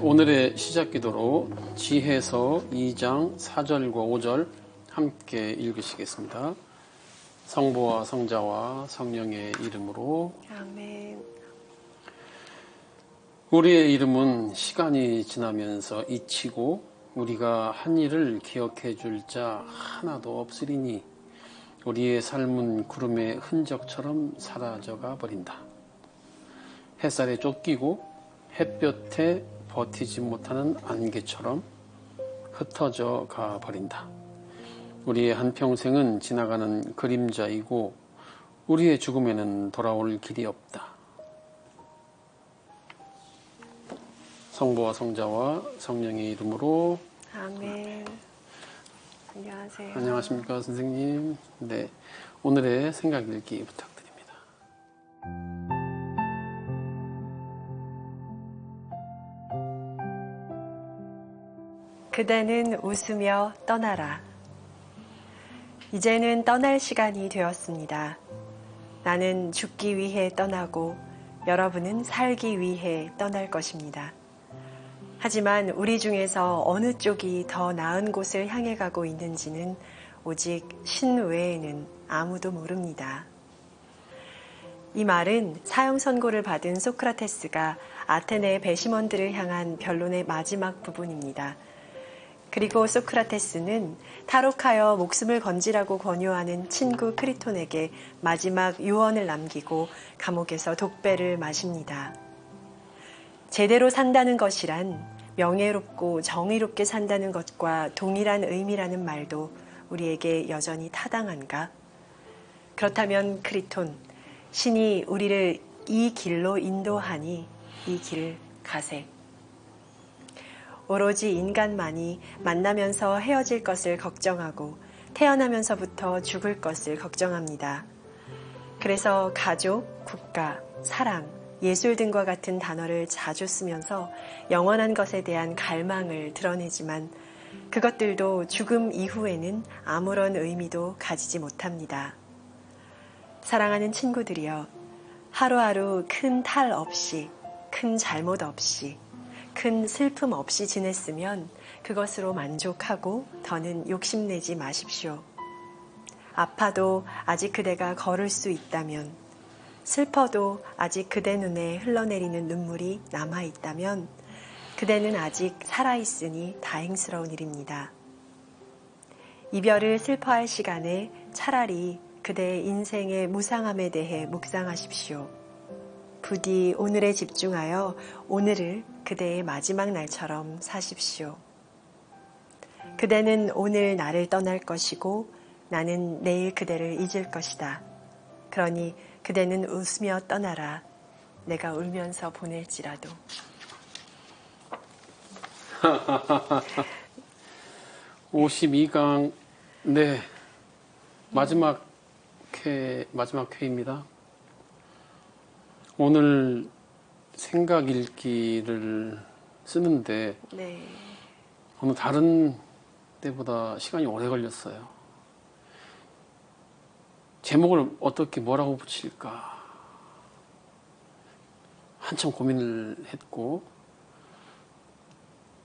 오늘의 시작 기도로 지혜서 2장 4절과 5절 함께 읽으시겠습니다. 성부와 성자와 성령의 이름으로 아멘. 우리의 이름은 시간이 지나면서 잊히고 우리가 한 일을 기억해 줄 자 하나도 없으리니 우리의 삶은 구름의 흔적처럼 사라져가 버린다. 햇살에 쫓기고 햇볕에 버티지 못하는 안개처럼 흩어져 가 버린다. 우리의 한평생은 지나가는 그림자이고 우리의 죽음에는 돌아올 길이 없다. 성부와 성자와 성령의 이름으로 아멘. 안녕하세요. 안녕하십니까 선생님. 네, 오늘의 생각 읽기 부탁드립니다. 그대는 웃으며 떠나라. 이제는 떠날 시간이 되었습니다. 나는 죽기 위해 떠나고 여러분은 살기 위해 떠날 것입니다. 하지만 우리 중에서 어느 쪽이 더 나은 곳을 향해 가고 있는지는 오직 신 외에는 아무도 모릅니다. 이 말은 사형 선고를 받은 소크라테스가 아테네 배심원들을 향한 변론의 마지막 부분입니다. 그리고 소크라테스는 탈옥하여 목숨을 건지라고 권유하는 친구 크리톤에게 마지막 유언을 남기고 감옥에서 독배를 마십니다. 제대로 산다는 것이란 명예롭고 정의롭게 산다는 것과 동일한 의미라는 말도 우리에게 여전히 타당한가? 그렇다면 크리톤, 신이 우리를 이 길로 인도하니 이 길을 가세. 오로지 인간만이 만나면서 헤어질 것을 걱정하고 태어나면서부터 죽을 것을 걱정합니다. 그래서 가족, 국가, 사랑, 예술 등과 같은 단어를 자주 쓰면서 영원한 것에 대한 갈망을 드러내지만 그것들도 죽음 이후에는 아무런 의미도 가지지 못합니다. 사랑하는 친구들이여, 하루하루 큰 탈 없이, 큰 잘못 없이, 큰 슬픔 없이 지냈으면 그것으로 만족하고 더는 욕심내지 마십시오. 아파도 아직 그대가 걸을 수 있다면, 슬퍼도 아직 그대 눈에 흘러내리는 눈물이 남아있다면 그대는 아직 살아있으니 다행스러운 일입니다. 이별을 슬퍼할 시간에 차라리 그대의 인생의 무상함에 대해 묵상하십시오. 부디 오늘에 집중하여 오늘을 그대의 마지막 날처럼 사십시오. 그대는 오늘 나를 떠날 것이고 나는 내일 그대를 잊을 것이다. 그러니 그대는 웃으며 떠나라. 내가 울면서 보낼지라도. 52강 네, 마지막 회입니다. 오늘 생각 읽기를 쓰는데 네. 어느 다른 때보다 시간이 오래 걸렸어요. 제목을 어떻게 뭐라고 붙일까 한참 고민을 했고,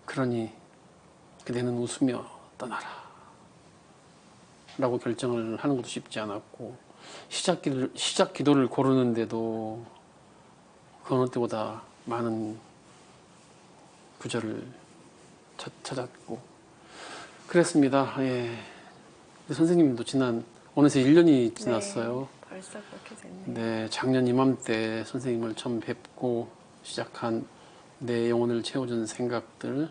그러니 그대는 웃으며 떠나라 라고 결정을 하는 것도 쉽지 않았고, 시작 기도를 고르는데도 그 어느 때보다 많은 구절을 찾았고 그랬습니다. 예. 선생님도 어느새 1년이 지났어요. 네, 벌써 그렇게 됐네요. 네, 작년 이맘때 선생님을 처음 뵙고 시작한 내 영혼을 채워준 생각들,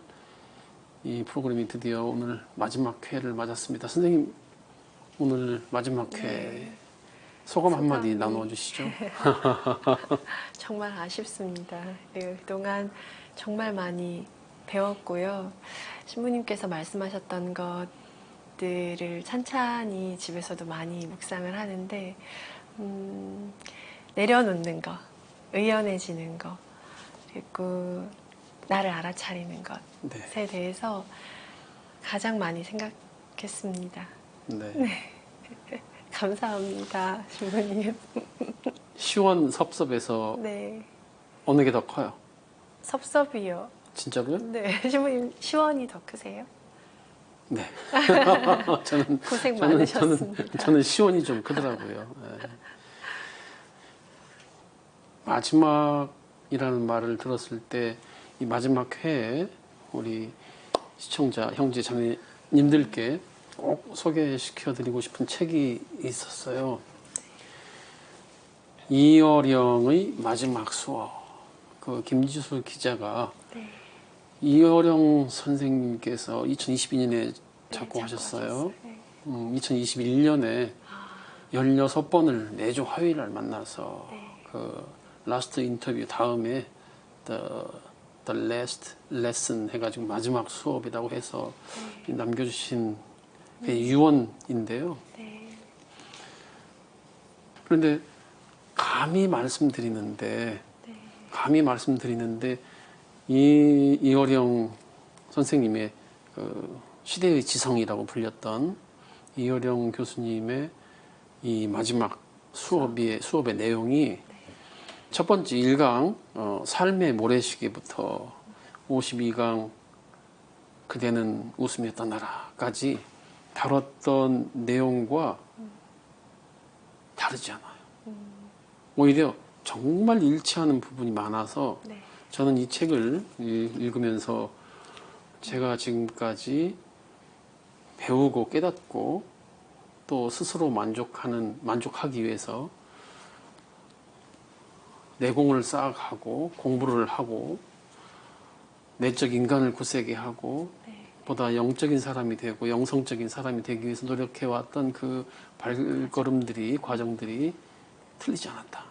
이 프로그램이 드디어 오늘 마지막 회를 맞았습니다. 선생님, 오늘 마지막 회 소감 한마디 나눠주시죠. 정말 아쉽습니다. 그동안 정말 많이 배웠고요. 신부님께서 말씀하셨던 것들을 찬찬히 집에서도 많이 묵상을 하는데, 내려놓는 것, 의연해지는 것, 그리고 나를 알아차리는 것에 대해서 가장 많이 생각했습니다. 네. 네. 감사합니다, 신부님. 시원섭섭에서 네. 어느 게 더 커요? 섭섭이요. 진짜로요? 네, 신부님 시원이 더 크세요? 네. 저는 고생 저는 많으셨습니다. 저는 시원이 좀 크더라고요. 예. 마지막이라는 말을 들었을 때 이 마지막 회에 우리 시청자 형제 자매님들께 꼭 소개시켜드리고 싶은 책이 있었어요. 이어령의 마지막 수업. 그 김지수 기자가 네. 이어령 선생님께서 2022년에 작고하셨어요. 네. 2021년에 16번을 매주 화요일 날 만나서 네. 그 라스트 인터뷰 다음에 The Last Lesson 해가지고 마지막 수업이라고 해서 남겨주신 그 유언인데요. 네. 그런데 감히 말씀드리는데 이어령 선생님의 그 시대의 지성이라고 불렸던 이어령 교수님의 이 마지막 수업의 내용이 첫 번째 1강 삶의 모래시계부터 52강 그대는 웃으며 떠나라까지 다뤘던 내용과 다르지 않아요. 오히려 정말 일치하는 부분이 많아서 네. 저는 이 책을 읽으면서 제가 지금까지 배우고 깨닫고 또 스스로 만족하기 위해서 내공을 쌓아가고 공부를 하고 내적 인간을 굳세게 하고 보다 영적인 사람이 되고 영성적인 사람이 되기 위해서 노력해왔던 그 발걸음들이 과정들이 틀리지 않았다.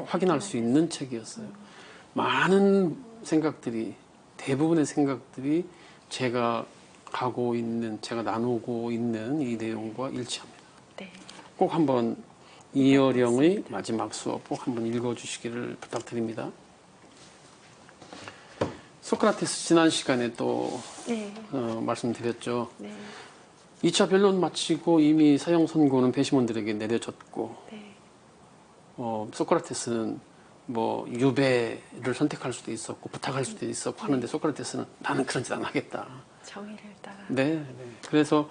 확인할 수 있는 책이었어요. 많은 생각들이 대부분의 생각들이 제가 나누고 있는 이 내용과 일치합니다. 네. 꼭 한번 이어령의 마지막 수업 꼭 한번 읽어주시기를 부탁드립니다. 소크라테스 지난 시간에 또 네. 말씀드렸죠. 네. 2차 변론 마치고 이미 사형 선고는 배심원들에게 내려졌고 네. 소크라테스는 뭐 유배를 선택할 수도 있었고 부탁할 수도 있었고 하는데 소크라테스는 나는 그런 짓 안 하겠다. 정의를 따라. 네. 그래서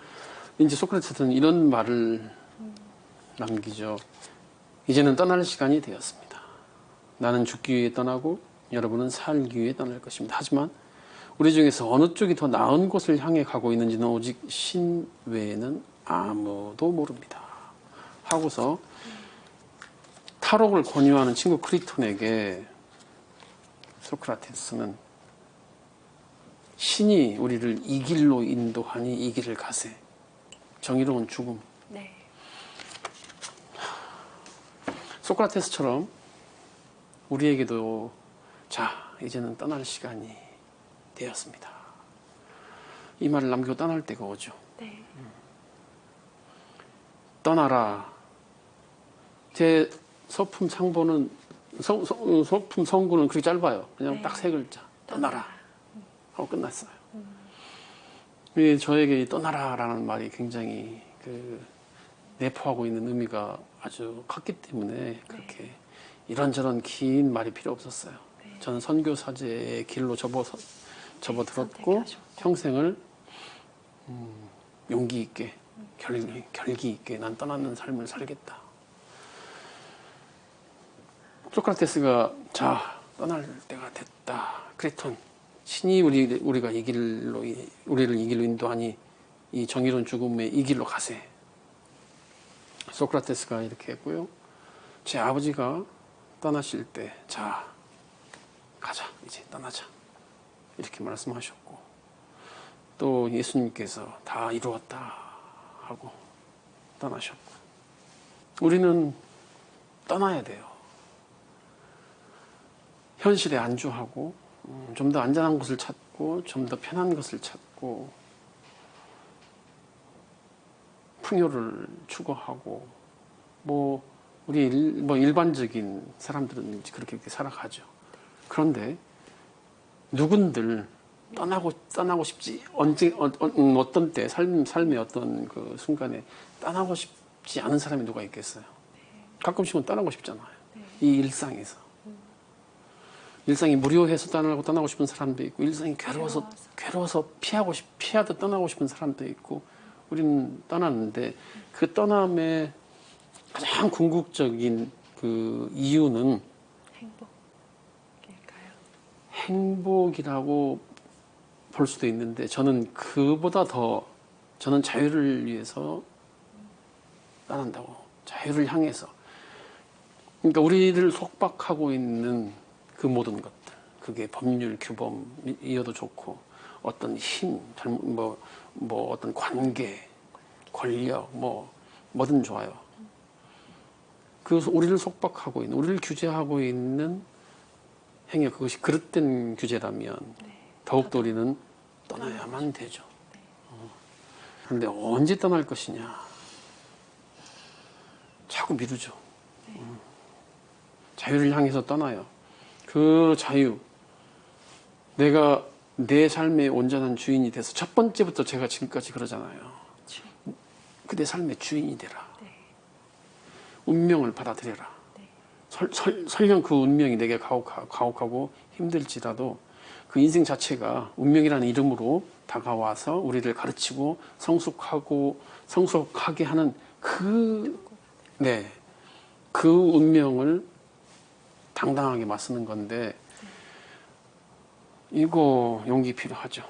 이제 소크라테스는 이런 말을 남기죠. 이제는 떠날 시간이 되었습니다. 나는 죽기 위해 떠나고 여러분은 살기 위해 떠날 것입니다. 하지만 우리 중에서 어느 쪽이 더 나은 곳을 향해 가고 있는지는 오직 신 외에는 아무도 모릅니다. 하고서 탈옥을 권유하는 친구 크리톤에게 소크라테스는 신이 우리를 이 길로 인도하니 이 길을 가세. 정의로운 죽음. 네. 소크라테스처럼 우리에게도 자, 이제는 떠날 시간이 되었습니다. 이 말을 남기고 떠날 때가 오죠. 네. 떠나라. 제 서품 상보는 서품 성구는 그렇게 짧아요. 그냥 네. 딱 세 글자. 떠나라. 하고 끝났어요. 이 저에게 이 떠나라라는 말이 굉장히 내포하고 있는 의미가 아주 컸기 때문에 그렇게 이런저런 긴 말이 필요 없었어요. 네. 저는 선교사제의 길로 접어들었고 선택하셨고. 평생을 용기 있게 결기 있게 난 떠나는 삶을 살겠다. 소크라테스가 자 떠날 때가 됐다. 크리톤 신이 우리를 이 길로 인도하니 이 정의로운 죽음의 이 길로 가세. 소크라테스가 이렇게 했고요. 제 아버지가 떠나실 때 자 가자 이제 떠나자 이렇게 말씀하셨고 또 예수님께서 다 이루었다 하고 떠나셨고 우리는 떠나야 돼요. 현실에 안주하고 좀 더 안전한 곳을 찾고 좀 더 편한 것을 찾고 풍요를 추구하고 우리 일반적인 사람들은 그렇게 살아가죠. 그런데 누군들 떠나고 싶지 어떤 때 삶의 어떤 그 순간에 떠나고 싶지 않은 사람이 누가 있겠어요? 가끔씩은 떠나고 싶잖아요. 이 일상에서. 일상이 무료해서 떠나고 싶은 사람도 있고, 일상이 괴로워서 피하듯 떠나고 싶은 사람도 있고, 우리는 떠나는데, 그 떠남의 가장 궁극적인 그 이유는 행복일까요? 행복이라고 볼 수도 있는데, 저는 그보다 더, 저는 자유를 위해서 떠난다고. 자유를 향해서. 그러니까 우리를 속박하고 있는 그 모든 것들, 그게 법률 규범이어도 좋고, 어떤 힘, 어떤 관계, 권력, 뭐든 좋아요. 그 우리를 속박하고 있는, 우리를 규제하고 있는 행위, 그것이 그릇된 규제라면 더욱더 우리는 떠나야만 되죠. 그런데 언제 떠날 것이냐? 자꾸 미루죠. 자유를 향해서 떠나요. 그 자유, 내가 내 삶의 온전한 주인이 돼서, 첫 번째부터 제가 지금까지 그러잖아요. 그대 삶의 주인이 되라. 운명을 받아들여라. 설령 그 운명이 내게 가혹하고 힘들지라도 그 인생 자체가 운명이라는 이름으로 다가와서 우리를 가르치고 성숙하게 하는 그 운명을 당당하게 맞서는 건데, 이거 용기 필요하죠.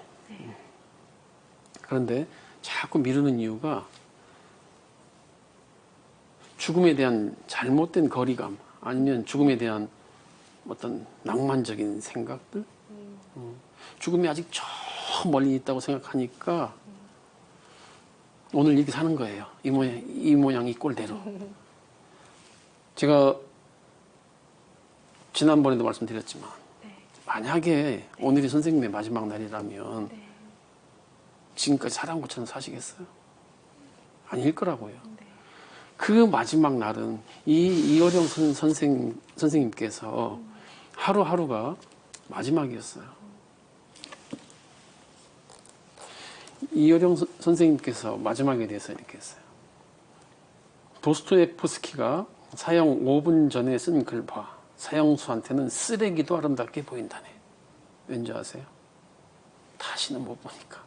그런데 자꾸 미루는 이유가 죽음에 대한 잘못된 거리감, 아니면 죽음에 대한 어떤 낭만적인 생각들, 죽음이 아직 저 멀리 있다고 생각하니까 오늘 이렇게 사는 거예요. 이 모양 이 꼴대로. 제가 지난번에도 말씀드렸지만, 만약에 오늘이 선생님의 마지막 날이라면 지금까지 살아온 것처럼 사시겠어요? 아닐 거라고요. 그 마지막 날은 이어령 선생님께서 하루하루가 마지막이었어요. 이어령 선생님께서 마지막에 대해서 이렇게 했어요. 도스토옙스키가 사형 5분 전에 쓴 글 봐. 사형수한테는 쓰레기도 아름답게 보인다네. 왠지 아세요? 다시는 못 보니까.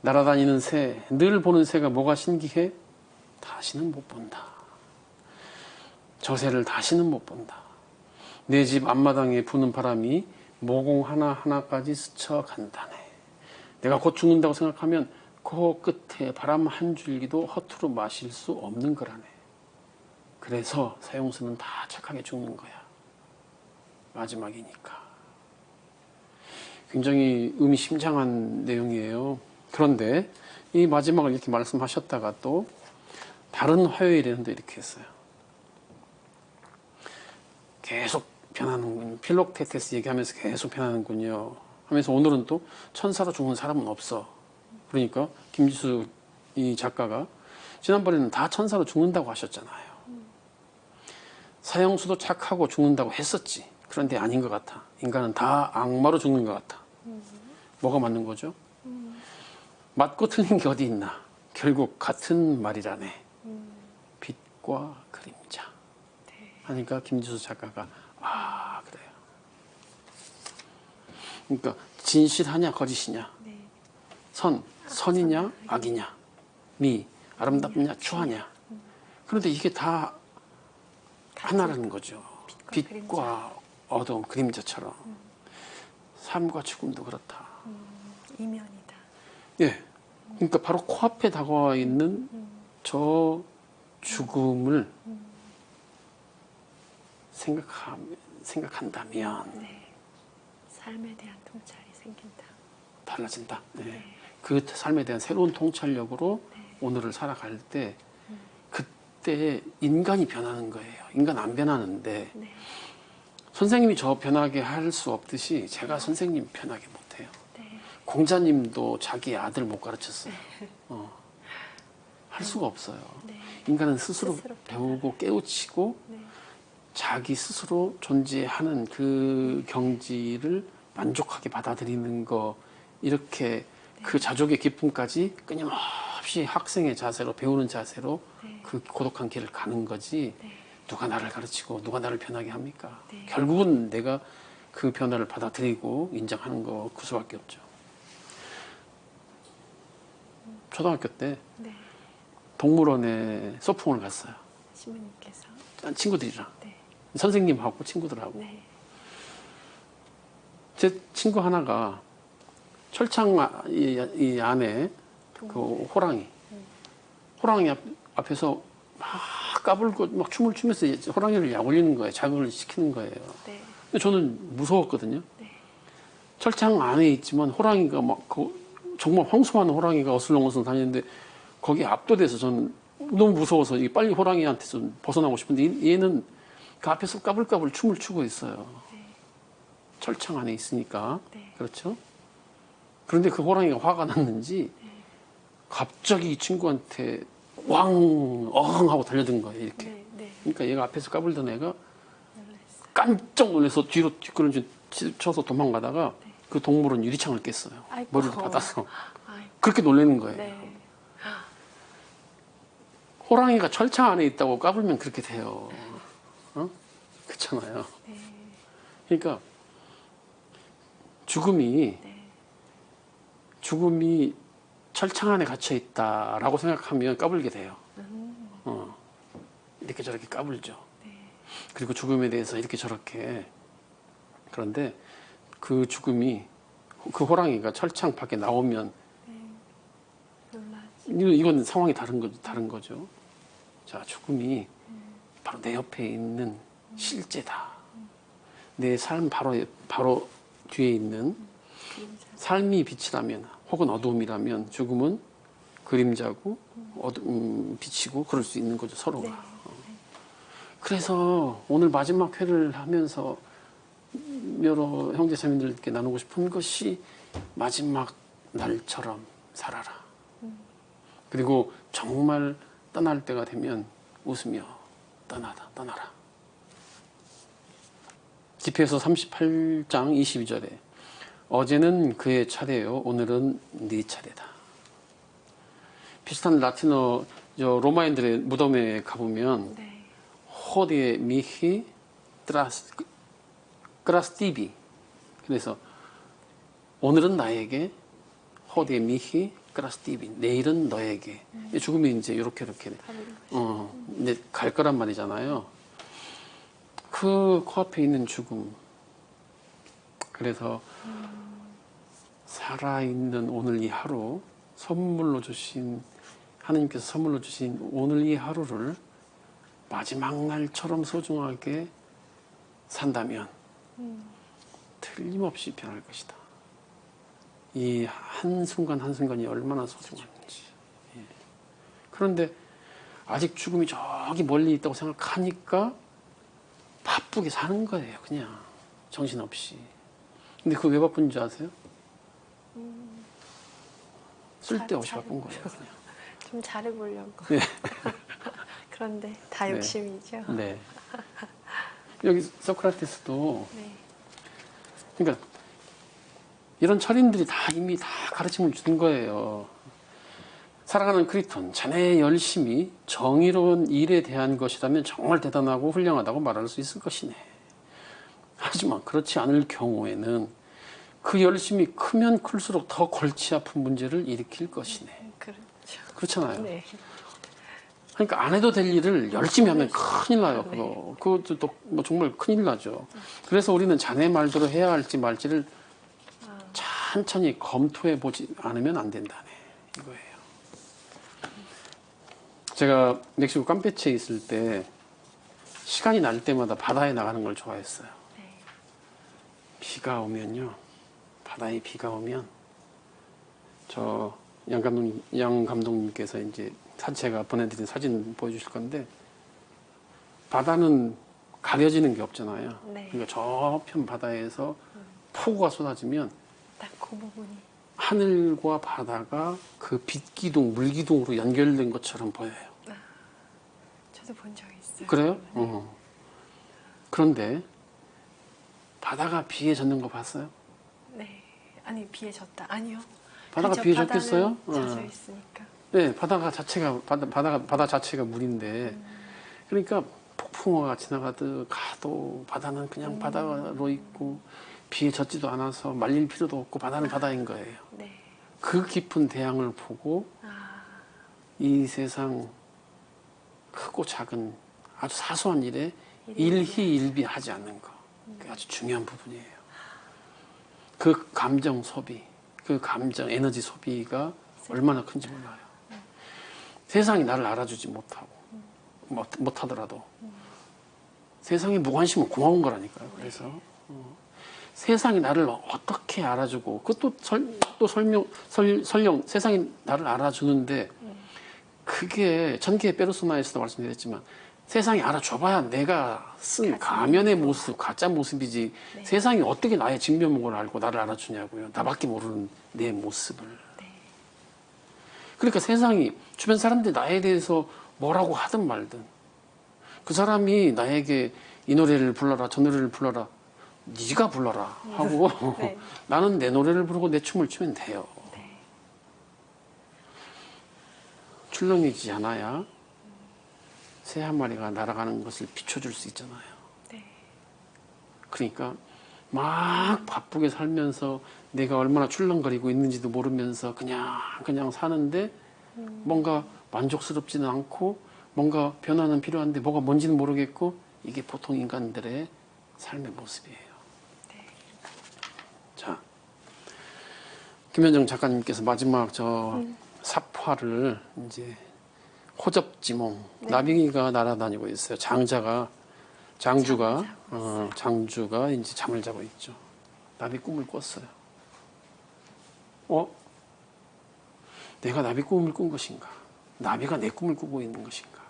날아다니는 새, 늘 보는 새가 뭐가 신기해? 다시는 못 본다. 저 새를 다시는 못 본다. 내 집 앞마당에 부는 바람이 모공 하나하나까지 스쳐간다네. 내가 곧 죽는다고 생각하면 그 끝에 바람 한 줄기도 허투루 마실 수 없는 거라네. 그래서 사형수는 다 착하게 죽는 거야. 마지막이니까. 굉장히 의미심장한 내용이에요. 그런데 이 마지막을 이렇게 말씀하셨다가 또 다른 화요일에는 또 이렇게 했어요. 계속 변하는군요. 필록테테스 얘기하면서 계속 변하는군요. 하면서 오늘은 또 천사로 죽는 사람은 없어. 그러니까 김지수 이 작가가 지난번에는 다 천사로 죽는다고 하셨잖아요. 사형수도 착하고 죽는다고 했었지. 그런데 아닌 것 같아. 인간은 다 악마로 죽는 것 같아. 뭐가 맞는 거죠? 맞고 틀린 게 어디 있나? 결국 같은 말이라네. 빛과 그림자. 하니까 김지수 작가가 그래요. 그러니까 진실하냐 거짓이냐, 선이냐 악이냐, 미 아름답냐 추하냐. 그런데 이게 다 하나라는 거죠. 빛과 어두움, 그림자처럼. 삶과 죽음도 그렇다. 이면이다. 예. 그러니까 바로 코앞에 다가와 있는 저 죽음을 생각한다면 삶에 대한 통찰이 생긴다. 달라진다. 그 삶에 대한 새로운 통찰력으로 오늘을 살아갈 때 그때 인간이 변하는 거예요. 인간 안 변하는데 선생님이 저 변하게 할 수 없듯이 제가 선생님 변하게 못해요. 공자님도 자기 아들 못 가르쳤어요. 할 수가 없어요. 인간은 스스로 배우고 깨우치고 자기 스스로 존재하는 그 경지를 만족하게 받아들이는 거, 이렇게 그 자족의 기쁨까지 끊임없이 학생의 자세로, 배우는 자세로 그 고독한 길을 가는 거지. 누가 나를 가르치고 누가 나를 변하게 합니까? 네. 결국은 내가 그 변화를 받아들이고 인정하는 거 그 수밖에 없죠. 초등학교 때 네. 동물원에 소풍을 갔어요. 신부님께서. 친구들이랑. 네. 선생님하고 친구들하고. 네. 제 친구 하나가 철창 이 안에 그 호랑이. 호랑이 앞에서 막 까불고 막 춤을 추면서 호랑이를 약 올리는 거예요. 자극을 시키는 거예요. 네. 근데 저는 무서웠거든요. 네. 철창 안에 있지만 호랑이가 막 정말 황소한 호랑이가 어슬렁어슬렁 다니는데 거기에 압도돼서 저는 너무 무서워서 빨리 호랑이한테서 벗어나고 싶은데 얘는 그 앞에서 까불까불 춤을 추고 있어요. 네. 철창 안에 있으니까. 네. 그렇죠? 그런데 그 호랑이가 화가 났는지 갑자기 이 친구한테 왕, 어흥 하고 달려든 거예요. 이렇게. 네. 네. 그러니까 얘가 앞에서 까불던 애가 놀랐어요. 깜짝 놀라서 뒤로 뒷걸음질 쳐서 도망가다가 그 동물은 유리창을 깼어요. 아이고. 머리를 받아서. 아이고. 그렇게 놀라는 거예요. 네. 호랑이가 철창 안에 있다고 까불면 그렇게 돼요. 어? 그렇잖아요. 네. 그러니까 죽음이 네. 철창 안에 갇혀 있다라고 생각하면 까불게 돼요. 이렇게 저렇게 까불죠. 네. 그리고 죽음에 대해서 이렇게 저렇게. 그런데 그 죽음이 그 호랑이가 철창 밖에 나오면 놀라지. 이건 상황이 다른 거죠. 자, 죽음이 바로 내 옆에 있는 실제다. 내 삶 바로 뒤에 있는 삶이 빛이라면 혹은 어두움이라면 죽음은 그림자고 빛이고 그럴 수 있는 거죠, 서로가. 네. 그래서 오늘 마지막 회를 하면서 여러 형제 자매들께 나누고 싶은 것이 마지막 날처럼 살아라. 그리고 정말 떠날 때가 되면 웃으며 떠나라. 기표에서 38장 22절에 어제는 그의 차례요 오늘은 네 차례다. 비슷한 라틴어 로마인들의 무덤에 가보면 네. 호디에 미히 크라스티비. 그래서 오늘은 나에게 호디에 미히 크라스티비. 내일은 너에게. 죽음이 이제 이렇게 이제 갈 거란 말이잖아요. 그 코앞에 있는 죽음. 그래서 살아있는 오늘 이 하루 하나님께서 선물로 주신 오늘 이 하루를 마지막 날처럼 소중하게 산다면 틀림없이 변할 것이다. 이 한순간 한순간이 얼마나 소중한지. 예. 그런데 아직 죽음이 저기 멀리 있다고 생각하니까 바쁘게 사는 거예요. 그냥 정신없이. 근데 그거 왜 바쁜지 아세요? 쓸데없이 바쁜 거예요. 그냥. 좀 잘해보려고. 네. 그런데 다 욕심이죠. 네. 여기 소크라테스도 네. 그러니까 이런 철인들이 이미 다 가르침을 주는 거예요. 사랑하는 크리톤, 자네의 열심이 정의로운 일에 대한 것이라면 정말 대단하고 훌륭하다고 말할 수 있을 것이네. 하지만 그렇지 않을 경우에는 그 열심이 크면 클수록 더 골치 아픈 문제를 일으킬 것이네. 그렇죠. 그렇잖아요. 네. 그러니까 안 해도 될 일을 열심히 하면 큰일 나요. 그것도 또 뭐 정말 큰일 나죠. 그래서 우리는 자네 말대로 해야 할지 말지를 천천히 검토해 보지 않으면 안 된다네. 이거예요. 제가 멕시코 campeche에 있을 때 시간이 날 때마다 바다에 나가는 걸 좋아했어요. 네. 비가 오면요. 바다에 비가 오면 양 감독님께서 이제 제가 보내드린 사진 보여주실 건데 바다는 가려지는 게 없잖아요. 네. 그러니까 저편 바다에서 폭우가 쏟아지면 딱 그 부분이. 하늘과 바다가 그 빛기둥, 물기둥으로 연결된 것처럼 보여요. 저도 본 적 있어요. 그래요? 그런데 바다가 비에 젖는 거 봤어요? 네. 아니 비에 젖다. 아니요. 바다가 비에 젖겠어요? 젖어 있으니까. 네, 바다 자체가 물인데 그러니까 풍어가 지나가듯 가도 바다는 그냥 바다로 있고 비에 젖지도 않아서 말릴 필요도 없고 바다는 바다인 거예요. 네. 그 깊은 대양을 보고 이 세상 크고 작은 아주 사소한 일에 일희일비하지 않는 거. 그게 아주 중요한 부분이에요. 그 감정 소비, 그 감정 에너지 소비가 얼마나 큰지 몰라요. 세상이 나를 알아주지 못하더라도 세상에 무관심은 고마운 거라니까요. 그래서 세상이 나를 어떻게 알아주고 그것도 설령 세상이 나를 알아주는데 그게 전기의 페르소나에서도 말씀드렸지만 세상이 알아줘봐야 내가 쓴 가면의 모습, 가짜 모습이지 네. 세상이 어떻게 나의 진면목을 알고 나를 알아주냐고요. 나밖에 모르는 내 모습을. 네. 그러니까 세상이 주변 사람들이 나에 대해서 뭐라고 하든 말든 그 사람이 나에게 이 노래를 불러라 저 노래를 불러라 네가 불러라 하고 네. 나는 내 노래를 부르고 내 춤을 추면 돼요. 네. 출렁이지 않아야 새 한 마리가 날아가는 것을 비춰줄 수 있잖아요. 네. 그러니까 막 바쁘게 살면서 내가 얼마나 출렁거리고 있는지도 모르면서 그냥 사는데 뭔가 만족스럽지는 않고 뭔가 변화는 필요한데 뭐가 뭔지는 모르겠고 이게 보통 인간들의 삶의 모습이에요. 네. 자, 김현정 작가님께서 마지막 저 삽화를 이제 호접지몽 네. 나비가 날아다니고 있어요. 장주가 이제 잠을 자고 있죠. 나비 꿈을 꿨어요. 내가 나비 꿈을 꾼 것인가? 나비가 내 꿈을 꾸고 있는 것인가?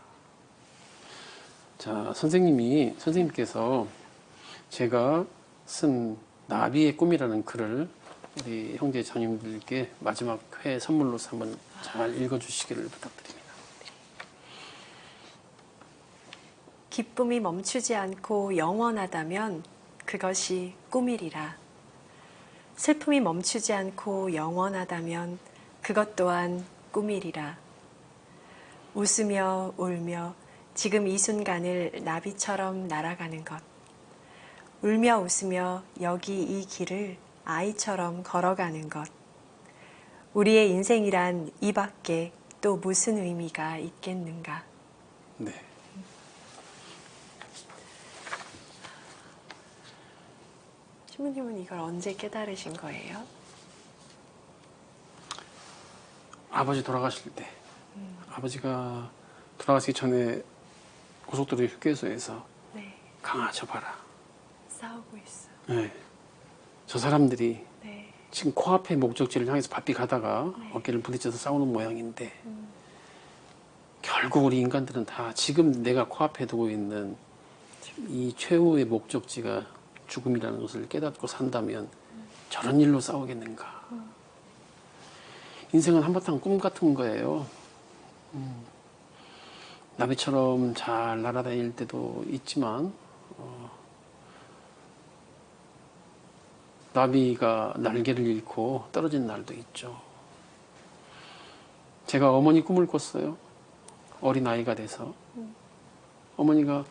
자, 선생님께서 제가 쓴 나비의 꿈이라는 글을 우리 형제 자녀님들께 마지막 회 선물로서 한번 잘 읽어주시기를 부탁드립니다. 기쁨이 멈추지 않고 영원하다면 그것이 꿈이리라. 슬픔이 멈추지 않고 영원하다면 그것 또한 꿈이리라. 웃으며 울며 지금 이 순간을 나비처럼 날아가는 것. 울며 웃으며 여기 이 길을 아이처럼 걸어가는 것. 우리의 인생이란 이 밖에 또 무슨 의미가 있겠는가. 네. 신부님은 이걸 언제 깨달으신 거예요? 아버지 돌아가실 때, 아버지가 돌아가시기 전에 고속도로 휴게소에서 네, 강아 저 봐라. 싸우고 있어. 네. 저 사람들이 네, 지금 코앞의 목적지를 향해서 바삐 가다가 어깨를 부딪혀서 싸우는 모양인데 결국 우리 인간들은 다 지금 내가 코앞에 두고 있는 이 최후의 목적지가 죽음이라는 것을 깨닫고 산다면 저런 일로 싸우겠는가. 인생은 한바탕 꿈 같은 거예요. 나비처럼 잘 날아다닐 때도 있지만 나비가 날개를 잃고 떨어진 날도 있죠. 제가 어머니 꿈을 꿨어요. 어린아이가 돼서. 어머니가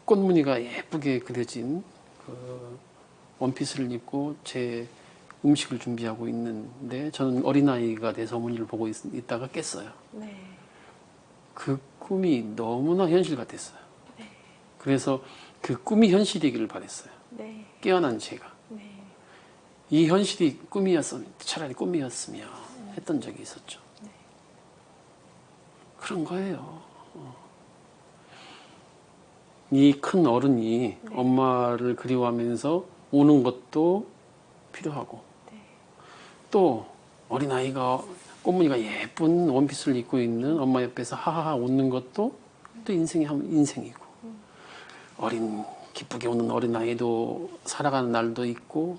꽃무늬가 예쁘게 그려진 그 원피스를 입고 제 음식을 준비하고 있는데 저는 어린아이가 돼서 어머니를 보고 있다가 깼어요. 네, 그 꿈이 너무나 현실 같았어요. 네, 그래서 그 꿈이 현실이기를 바랬어요. 네, 깨어난 제가. 네, 이 현실이 꿈이었으면 차라리 꿈이었으면 했던 적이 있었죠. 그런 거예요. 이 큰 어른이 엄마를 그리워하면서 우는 것도 필요하고 또 어린아이가 꽃무늬가 예쁜 원피스를 입고 있는 엄마 옆에서 하하하 웃는 것도 또 인생이고 어린 기쁘게 웃는 어린아이도 살아가는 날도 있고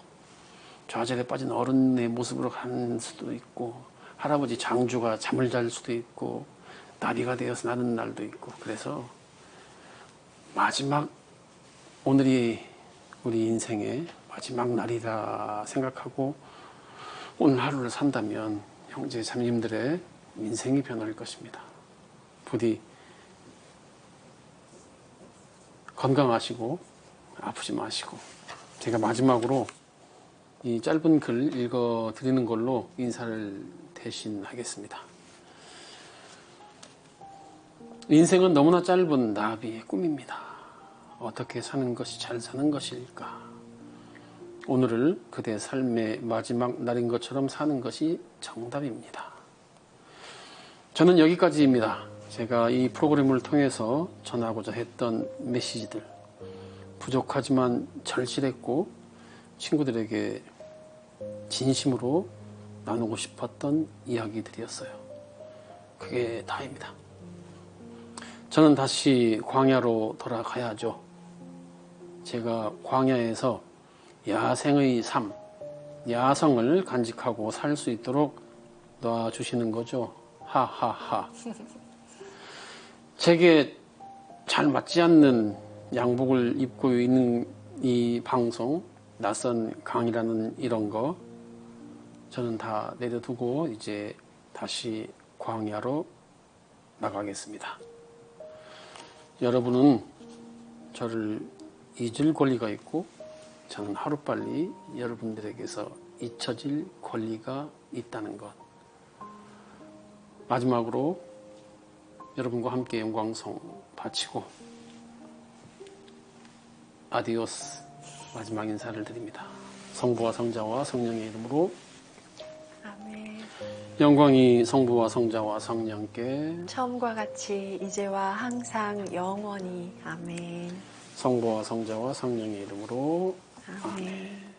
좌절에 빠진 어른의 모습으로 가는 수도 있고 할아버지 장주가 잠을 잘 수도 있고 나비가 되어서 나는 날도 있고 그래서 오늘이 우리 인생의 마지막 날이라 생각하고 오늘 하루를 산다면 형제 자매님들의 인생이 변할 것입니다. 부디 건강하시고 아프지 마시고 제가 마지막으로 이 짧은 글 읽어 드리는 걸로 인사를 대신하겠습니다. 인생은 너무나 짧은 나비의 꿈입니다. 어떻게 사는 것이 잘 사는 것일까? 오늘을 그대 삶의 마지막 날인 것처럼 사는 것이 정답입니다. 저는 여기까지입니다. 제가 이 프로그램을 통해서 전하고자 했던 메시지들, 부족하지만 절실했고 친구들에게 진심으로 나누고 싶었던 이야기들이었어요. 그게 다입니다. 저는 다시 광야로 돌아가야죠. 제가 광야에서 야생의 삶, 야성을 간직하고 살 수 있도록 놔주시는 거죠. 하하하. 제게 잘 맞지 않는 양복을 입고 있는 이 방송, 낯선 강의라는 이런 거 저는 다 내려두고 이제 다시 광야로 나가겠습니다. 여러분은 저를 잊을 권리가 있고 저는 하루빨리 여러분들에게서 잊혀질 권리가 있다는 것. 마지막으로 여러분과 함께 영광송 바치고 아디오스 마지막 인사를 드립니다. 성부와 성자와 성령의 이름으로 아멘. 영광이 성부와 성자와 성령께 처음과 같이 이제와 항상 영원히. 아멘. 성부와 성자와 성령의 이름으로 아멘.